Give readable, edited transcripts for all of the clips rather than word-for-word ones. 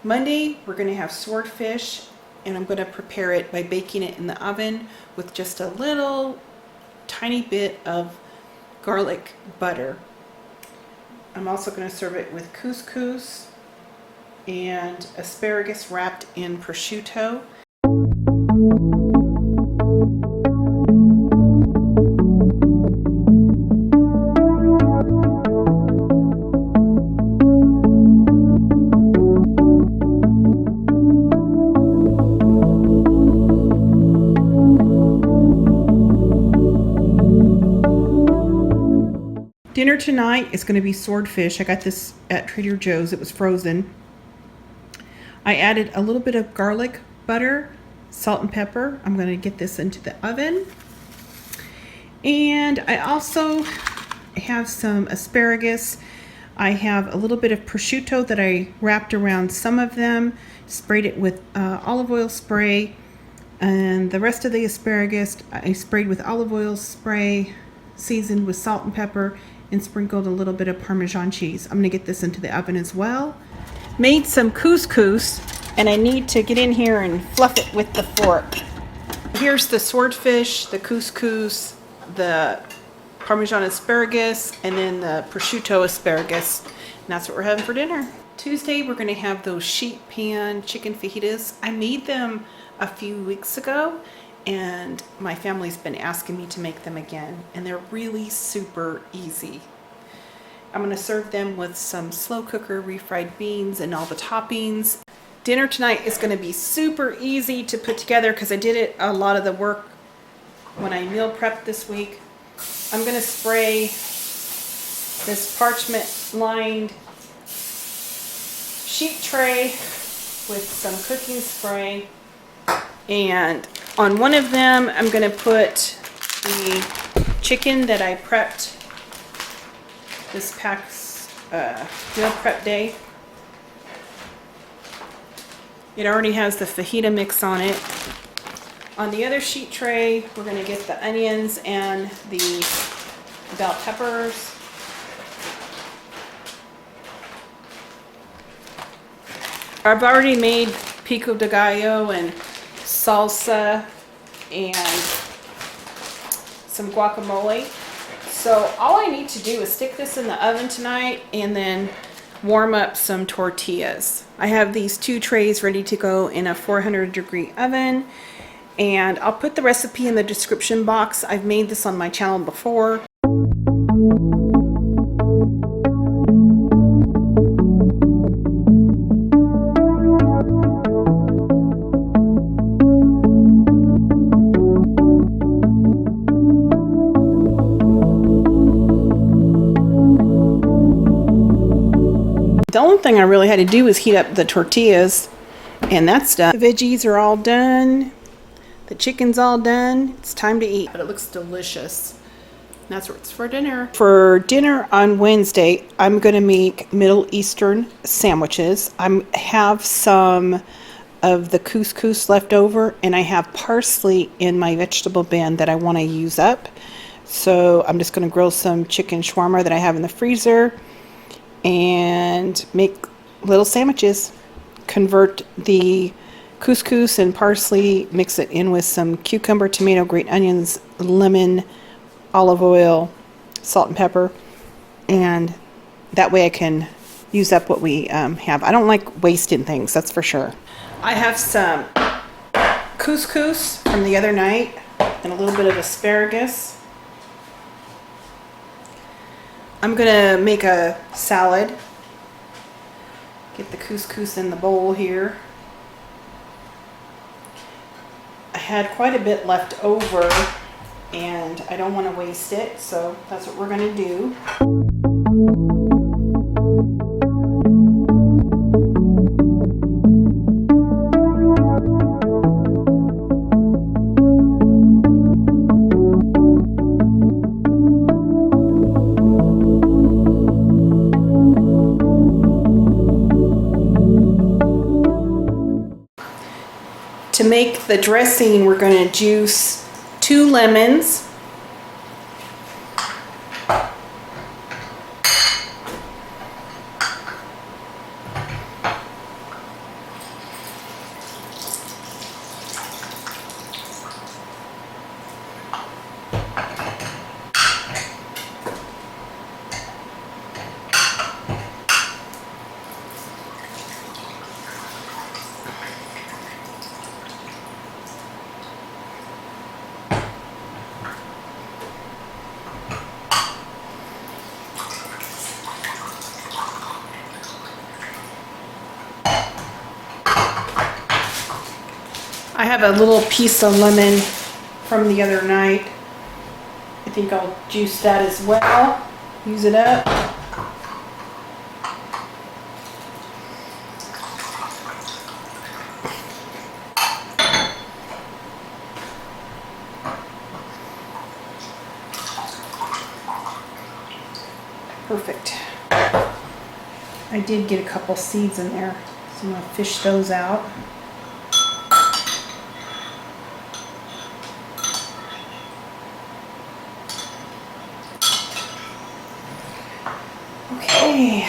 Monday, we're going to have swordfish, and I'm going to prepare it by baking it in the oven with just a little tiny bit of garlic butter. I'm also going to serve it with couscous and asparagus wrapped in prosciutto. Dinner tonight is going to be swordfish. I got this at Trader Joe's. It was frozen. I added a little bit of garlic butter, salt and pepper. I'm going to get this into the oven. And I also have some asparagus. I have a little bit of prosciutto that I wrapped around some of them, sprayed it with olive oil spray, and the rest of the asparagus I sprayed with olive oil spray, seasoned with salt and pepper, and sprinkled a little bit of Parmesan cheese. I'm gonna get this into the oven as well. Made some couscous, and I need to get in here and fluff it with the fork. Here's the swordfish, the couscous, the Parmesan asparagus, and then the prosciutto asparagus. And that's what we're having for dinner. Tuesday, we're gonna have those sheet pan chicken fajitas. I made them a few weeks ago, and my family's been asking me to make them again, and they're really super easy. I'm going to serve them with some slow cooker refried beans and all the toppings. Dinner tonight is going to be super easy to put together because I did it a lot of the work when I meal prepped this week. I'm going to spray this parchment lined sheet tray with some cooking spray, and on one of them, I'm going to put the chicken that I prepped this past meal prep day. It already has the fajita mix on it. On the other sheet tray, we're going to get the onions and the bell peppers. I've already made pico de gallo and salsa and some guacamole. So all I need to do is stick this in the oven tonight and then warm up some tortillas. I have these 2 trays ready to go in a 400-degree oven, and I'll put the recipe in the description box. I've made this on my channel before. The only thing I really had to do was heat up the tortillas, and that's done. The veggies are all done. The chicken's all done. It's time to eat. But it looks delicious. That's what's for dinner. For dinner on Wednesday, I'm going to make Middle Eastern sandwiches. I have some of the couscous left over, and I have parsley in my vegetable bin that I want to use up. So I'm just going to grill some chicken shawarma that I have in the freezer and make little sandwiches. Convert the couscous and parsley, mix it in with some cucumber, tomato, green onions, lemon, olive oil, salt and pepper, and that way I can use up what we have. I don't like wasting things, that's for sure. I have some couscous from the other night and a little bit of asparagus. I'm gonna make a salad. Get the couscous in the bowl here. I had quite a bit left over and I don't want to waste it, so that's what we're gonna do. To make the dressing, we're going to juice 2 lemons, I have a little piece of lemon from the other night. I think I'll juice that as well. Use it up. Perfect. I did get a couple seeds in there, so I'm going to fish those out. Okay.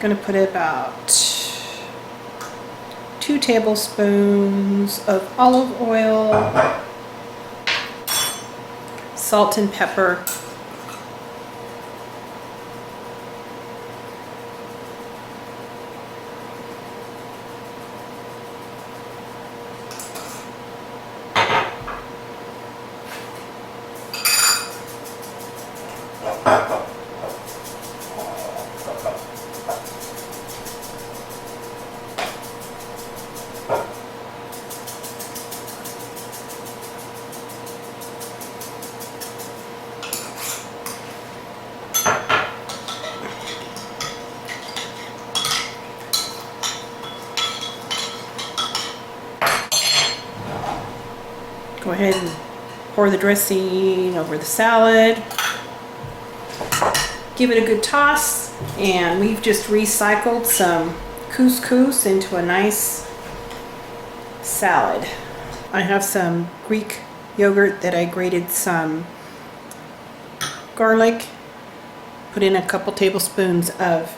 Going to put about 2 tablespoons of olive oil, salt and pepper, go ahead and pour the dressing over the salad. Give it a good toss, and we've just recycled some couscous into a nice salad. I have some Greek yogurt that I grated some garlic, put in a couple tablespoons of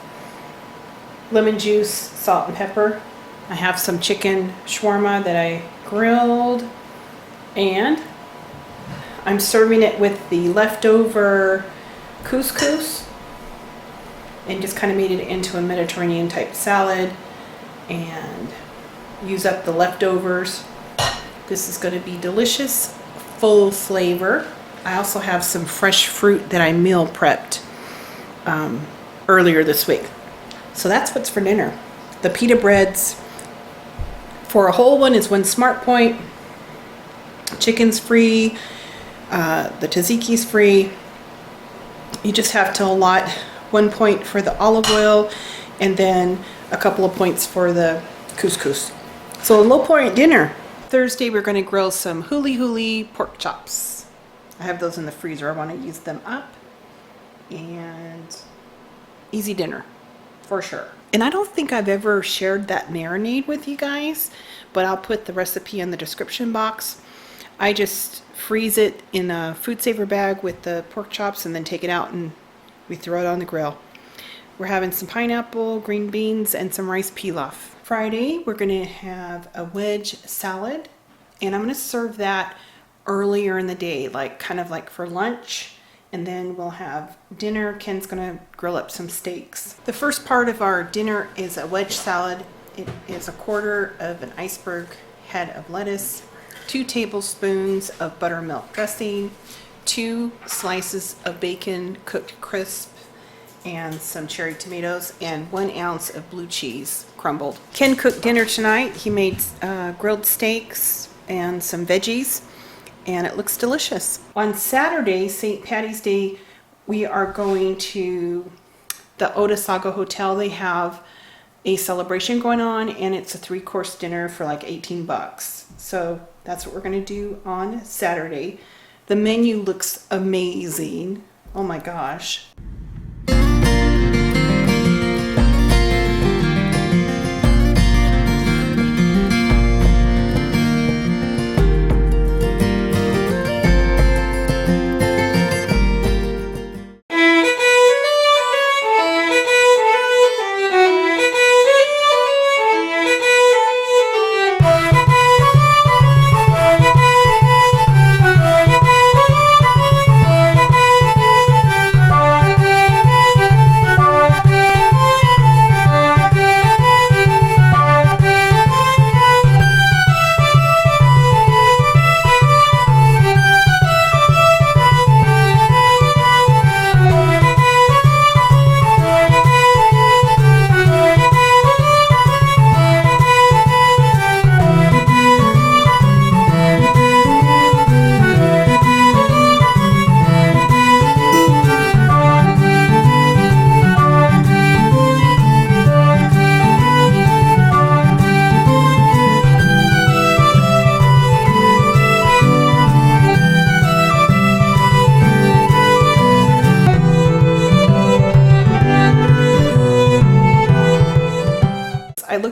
lemon juice, salt and pepper. I have some chicken shawarma that I grilled, and I'm serving it with the leftover couscous and just kind of made it into a Mediterranean type salad and use up the leftovers. This is going to be delicious, full flavor. I also have some fresh fruit that I meal prepped earlier this week. So that's what's for dinner. The pita breads, for a whole one is 1 smart point. Chicken's free, the tzatziki's free. You just have to allot 1 point for the olive oil and then a couple of points for the couscous. So a low point dinner. Thursday we're going to grill some Huli Huli pork chops. I have those in the freezer. I want to use them up. And easy dinner for sure. And I don't think I've ever shared that marinade with you guys, but I'll put the recipe in the description box. I just freeze it in a food saver bag with the pork chops and then take it out and we throw it on the grill. We're having some pineapple, green beans, and some rice pilaf. Friday, we're going to have a wedge salad, and I'm going to serve that earlier in the day, like kind of like for lunch, and then we'll have dinner. Ken's going to grill up some steaks. The first part of our dinner is a wedge salad. It is 1/4 of an iceberg head of lettuce, 2 tablespoons of buttermilk dressing, 2 slices of bacon cooked crisp, and some cherry tomatoes, and 1 ounce of blue cheese crumbled. Ken cooked dinner tonight. He made grilled steaks and some veggies, and it looks delicious. On Saturday, St. Patty's Day, we are going to the Otasago Hotel. They have a celebration going on, and it's a 3-course dinner for like $18. So that's what we're going to do on Saturday. The menu looks amazing. Oh my gosh.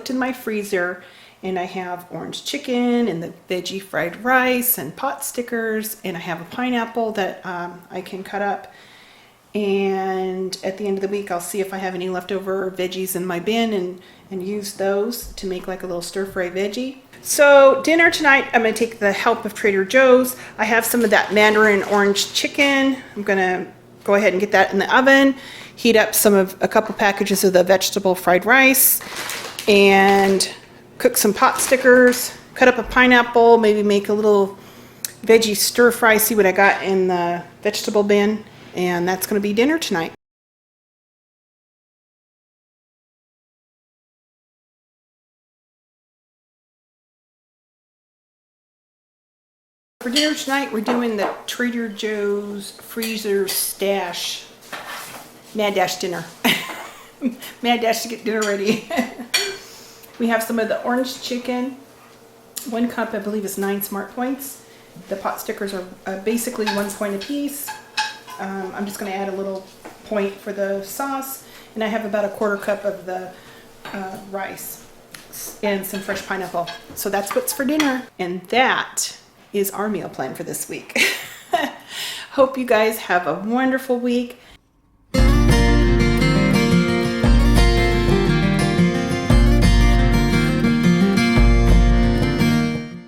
looked in my freezer, and I have orange chicken and the veggie fried rice and pot stickers, and I have a pineapple that I can cut up. And at the end of the week, I'll see if I have any leftover veggies in my bin and use those to make like a little stir-fry veggie. So dinner tonight, I'm going to take the help of Trader Joe's. I have some of that mandarin orange chicken. I'm going to go ahead and get that in the oven, heat up a couple packages of the vegetable fried rice, and cook some pot stickers, cut up a pineapple, maybe make a little veggie stir fry, see what I got in the vegetable bin, and that's going to be dinner tonight. For dinner tonight, we're doing the Trader Joe's freezer stash mad dash dinner. Mad dash to get dinner ready. We have some of the orange chicken. 1 cup, I believe, is 9 Smart Points. The pot stickers are basically 1 point apiece. I'm just going to add a little point for the sauce, and I have about a 1/4 cup of the rice and some fresh pineapple. So that's what's for dinner, and that is our meal plan for this week. Hope you guys have a wonderful week.